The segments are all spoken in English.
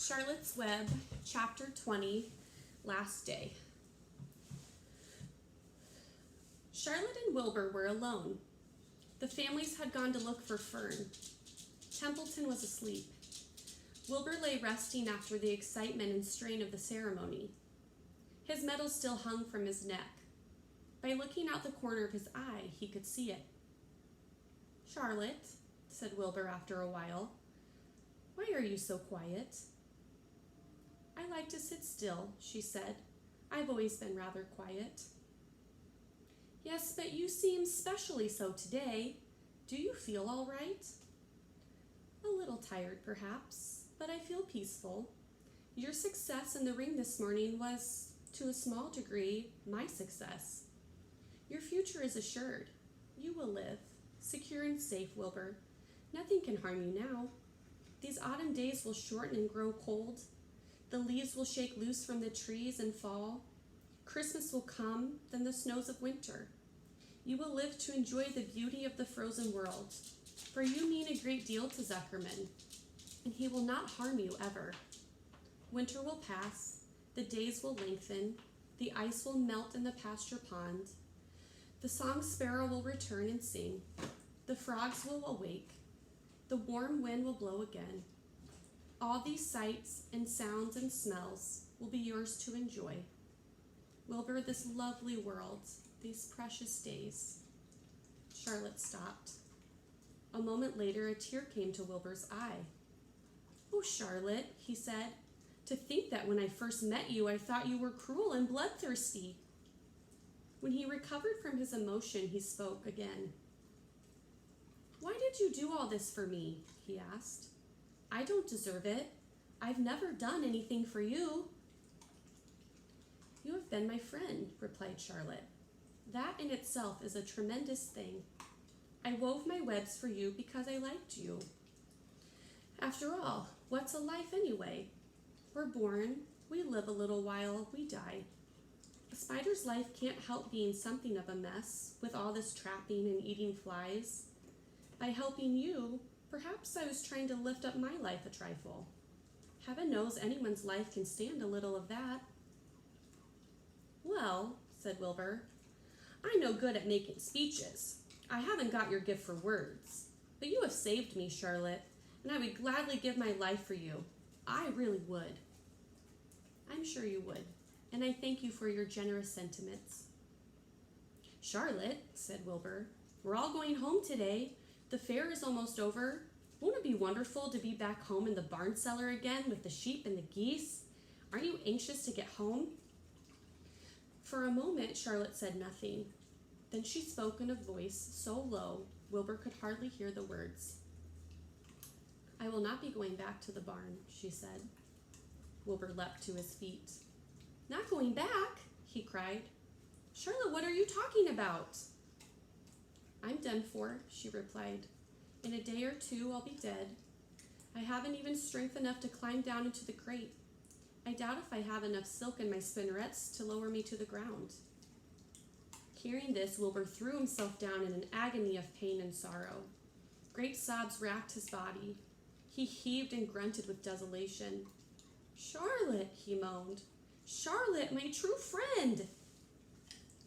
Charlotte's Web, Chapter 20, Last Day. Charlotte and Wilbur were alone. The families had gone to look for Fern. Templeton was asleep. Wilbur lay resting after the excitement and strain of the ceremony. His medal still hung from his neck. By looking out the corner of his eye, he could see it. "Charlotte," said Wilbur after a while, "why are you so quiet?" "I like to sit still," she said. "I've always been rather quiet." "Yes, but you seem specially so today. Do you feel all right?" "A little tired, perhaps, but I feel peaceful. Your success in the ring this morning was, to a small degree, my success. Your future is assured. You will live, secure and safe, Wilbur. Nothing can harm you now. These autumn days will shorten and grow cold. The leaves will shake loose from the trees and fall. Christmas will come, then the snows of winter. You will live to enjoy the beauty of the frozen world, for you mean a great deal to Zuckerman, and he will not harm you ever. Winter will pass, the days will lengthen, the ice will melt in the pasture pond. The song sparrow will return and sing. The frogs will awake. The warm wind will blow again. All these sights and sounds and smells will be yours to enjoy. Wilbur, this lovely world, these precious days." Charlotte stopped. A moment later, a tear came to Wilbur's eye. "Oh, Charlotte," he said, "to think that when I first met you, I thought you were cruel and bloodthirsty." When he recovered from his emotion, he spoke again. "Why did you do all this for me?" he asked. "I don't deserve it. I've never done anything for you." "You have been my friend," replied Charlotte. "That in itself is a tremendous thing. I wove my webs for you because I liked you. After all, what's a life anyway? We're born, we live a little while, we die. A spider's life can't help being something of a mess, with all this trapping and eating flies. By helping you, perhaps I was trying to lift up my life a trifle. Heaven knows anyone's life can stand a little of that." "Well," said Wilbur, "I'm no good at making speeches. I haven't got your gift for words. But you have saved me, Charlotte, and I would gladly give my life for you. I really would." "I'm sure you would, and I thank you for your generous sentiments." "Charlotte," said Wilbur, "we're all going home today. The fair is almost over. Won't it be wonderful to be back home in the barn cellar again with the sheep and the geese? Aren't you anxious to get home?" For a moment, Charlotte said nothing. Then she spoke in a voice so low, Wilbur could hardly hear the words. "I will not be going back to the barn," she said. Wilbur leapt to his feet. "Not going back?" he cried. "Charlotte, what are you talking about?" "I'm done for," she replied. "In a day or two, I'll be dead. I haven't even strength enough to climb down into the crate. I doubt if I have enough silk in my spinnerets to lower me to the ground." Hearing this, Wilbur threw himself down in an agony of pain and sorrow. Great sobs racked his body. He heaved and grunted with desolation. "Charlotte," he moaned. "Charlotte, my true friend."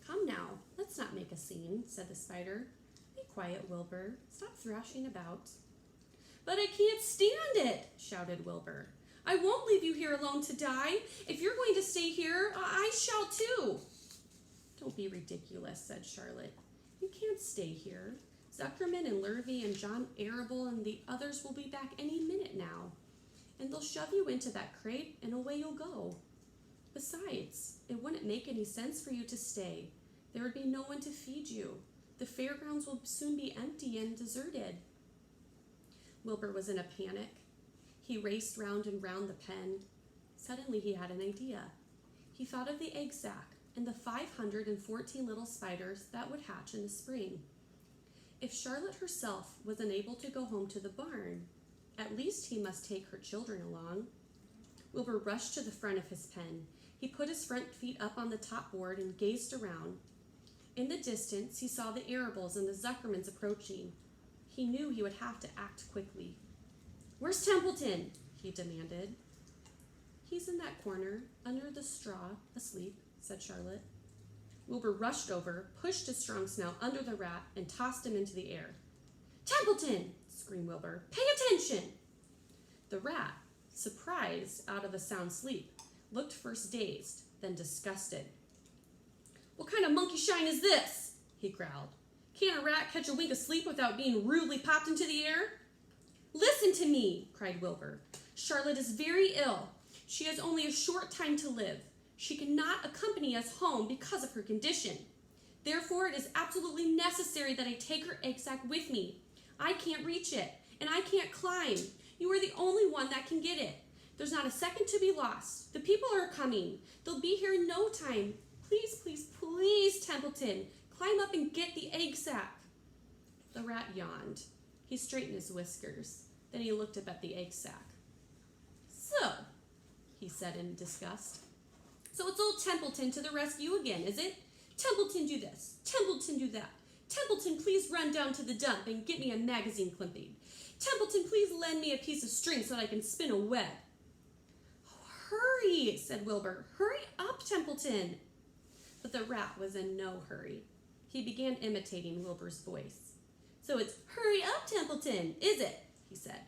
"Come now, let's not make a scene," said the spider. "Be quiet, Wilbur. Stop thrashing about." "But I can't stand it," shouted Wilbur. "I won't leave you here alone to die. If you're going to stay here, I shall too." "Don't be ridiculous," said Charlotte. "You can't stay here. Zuckerman and Lurvy and John Arable and the others will be back any minute now, and they'll shove you into that crate and away you'll go. Besides, it wouldn't make any sense for you to stay. There would be no one to feed you. The fairgrounds will soon be empty and deserted." Wilbur was in a panic. He raced round and round the pen. Suddenly he had an idea. He thought of the egg sack and the 514 little spiders that would hatch in the spring. If Charlotte herself was unable to go home to the barn, at least he must take her children along. Wilbur rushed to the front of his pen. He put his front feet up on the top board and gazed around. In the distance, he saw the Arables and the Zuckermans approaching. He knew he would have to act quickly. "Where's Templeton?" he demanded. He's in that corner, under the straw, asleep, said Charlotte. Wilbur rushed over, pushed his strong snout under the rat, and tossed him into the air. Templeton! Screamed Wilbur. Pay attention! The rat, surprised out of a sound sleep, looked first dazed, then disgusted. What kind of monkey shine is this? He growled. Can't a rat catch a wink of sleep without being rudely popped into the air? Listen to me, cried Wilbur. Charlotte is very ill. She has only a short time to live. She cannot accompany us home because of her condition. Therefore, it is absolutely necessary that I take her egg sac with me. I can't reach it, and I can't climb. You are the only one that can get it. There's not a second to be lost. The people are coming. They'll be here in no time. Please, please, please, Templeton, climb up and get the egg sac. The rat yawned. He straightened his whiskers. Then he looked up at the egg sac. So, he said in disgust. So it's old Templeton to the rescue again, is it? Templeton, do this. Templeton, do that. Templeton, please run down to the dump and get me a magazine clipping. Templeton, please lend me a piece of string so that I can spin a web. Oh, hurry, said Wilbur. Hurry up, Templeton. But the rat was in no hurry. He began imitating Wilbur's voice. So it's hurry up, Templeton, is it? He said.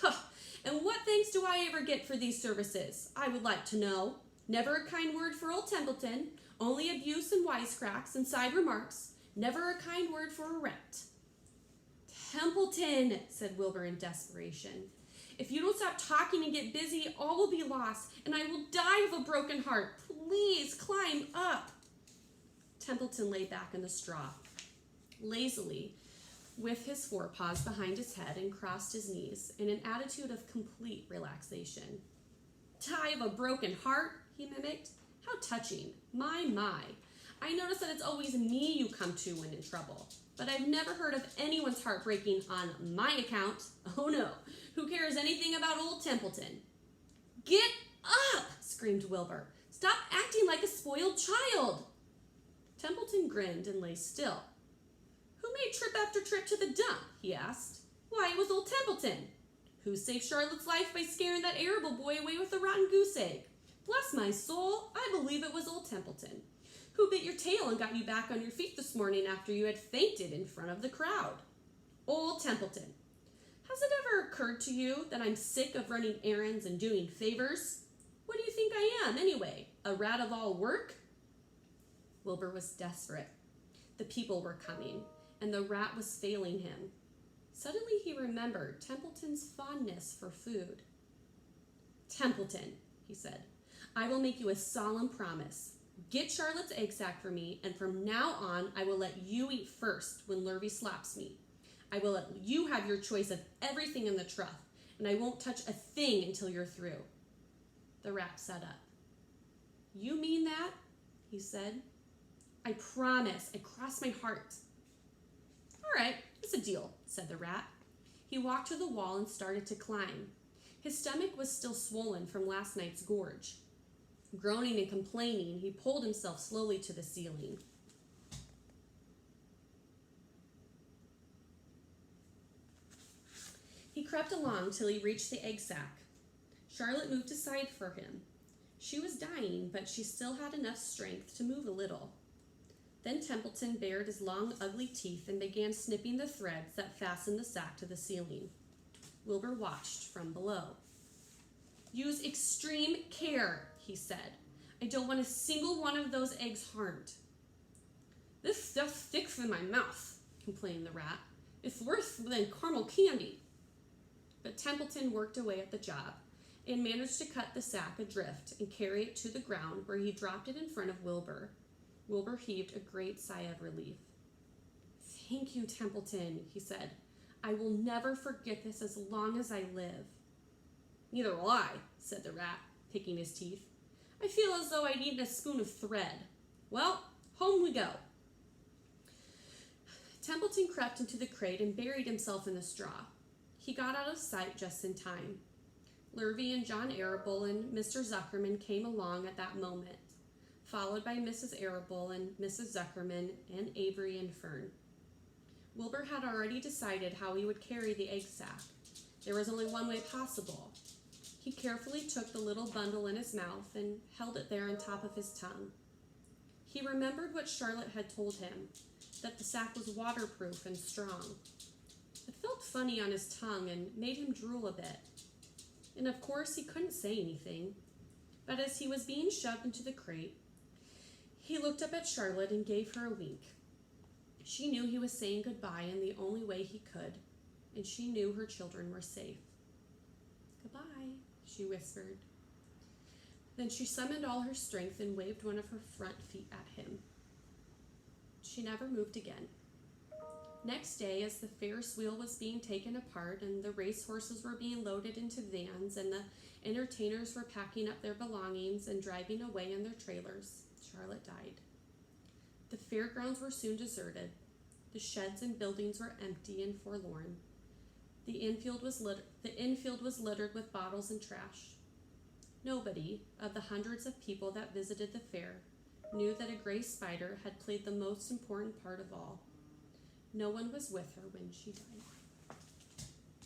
Huh, and what thanks do I ever get for these services? I would like to know. Never a kind word for old Templeton, only abuse and wisecracks and side remarks. Never a kind word for a rat. Templeton, said Wilbur in desperation. If you don't stop talking and get busy, all will be lost, and I will die of a broken heart. Please climb up. Templeton lay back in the straw, lazily, with his forepaws behind his head and crossed his knees in an attitude of complete relaxation. Die of a broken heart, he mimicked. How touching. My. I notice that it's always me you come to when in trouble, but I've never heard of anyone's heart breaking on my account. Oh no, who cares anything about old Templeton? Get up, screamed Wilbur. Stop acting like a spoiled child. Templeton grinned and lay still. Who made trip after trip to the dump? He asked. Why, it was old Templeton. Who saved Charlotte's life by scaring that Arable boy away with a rotten goose egg? Bless my soul, I believe it was old Templeton. Who bit your tail and got you back on your feet this morning after you had fainted in front of the crowd? Old Templeton. Has it ever occurred to you that I'm sick of running errands and doing favors? What do you think I am, anyway? A rat of all work? Wilbur was desperate. The people were coming, and the rat was failing him. Suddenly he remembered Templeton's fondness for food. Templeton, he said, I will make you a solemn promise. Get Charlotte's egg sac for me, and from now on I will let you eat first when Lurvy slaps me. I will let you have your choice of everything in the trough, and I won't touch a thing until you're through. The rat sat up. You mean that? He said. I promise. I cross my heart. All right, it's a deal, said the rat. He walked to the wall and started to climb. His stomach was still swollen from last night's gorge. Groaning and complaining, he pulled himself slowly to the ceiling. He crept along till he reached the egg sac. Charlotte moved aside for him. She was dying, but she still had enough strength to move a little. Then Templeton bared his long, ugly teeth and began snipping the threads that fastened the sack to the ceiling. Wilbur watched from below. Use extreme care, he said. I don't want a single one of those eggs harmed. This stuff sticks in my mouth, complained the rat. It's worse than caramel candy. But Templeton worked away at the job and managed to cut the sack adrift and carry it to the ground, where he dropped it in front of Wilbur. Wilbur heaved a great sigh of relief. Thank you, Templeton, he said. I will never forget this as long as I live. Neither will I, said the rat, picking his teeth. I feel as though I'd eaten a spoon of thread. Well, home we go. Templeton crept into the crate and buried himself in the straw. He got out of sight just in time. Lurvy and John Arable and Mr. Zuckerman came along at that moment, followed by Mrs. Arable and Mrs. Zuckerman and Avery and Fern. Wilbur had already decided how he would carry the egg sack. There was only one way possible. He carefully took the little bundle in his mouth and held it there on top of his tongue. He remembered what Charlotte had told him, that the sack was waterproof and strong. It felt funny on his tongue and made him drool a bit. And of course he couldn't say anything, but as he was being shoved into the crate, he looked up at Charlotte and gave her a wink. She knew he was saying goodbye in the only way he could, and she knew her children were safe. "Goodbye," she whispered. Then she summoned all her strength and waved one of her front feet at him. She never moved again. Next day, as the Ferris wheel was being taken apart and the racehorses were being loaded into vans and the entertainers were packing up their belongings and driving away in their trailers, Charlotte died. The fairgrounds were soon deserted. The sheds and buildings were empty and forlorn. The infield was littered with bottles and trash. Nobody, of the hundreds of people that visited the fair, knew that a gray spider had played the most important part of all. No one was with her when she died.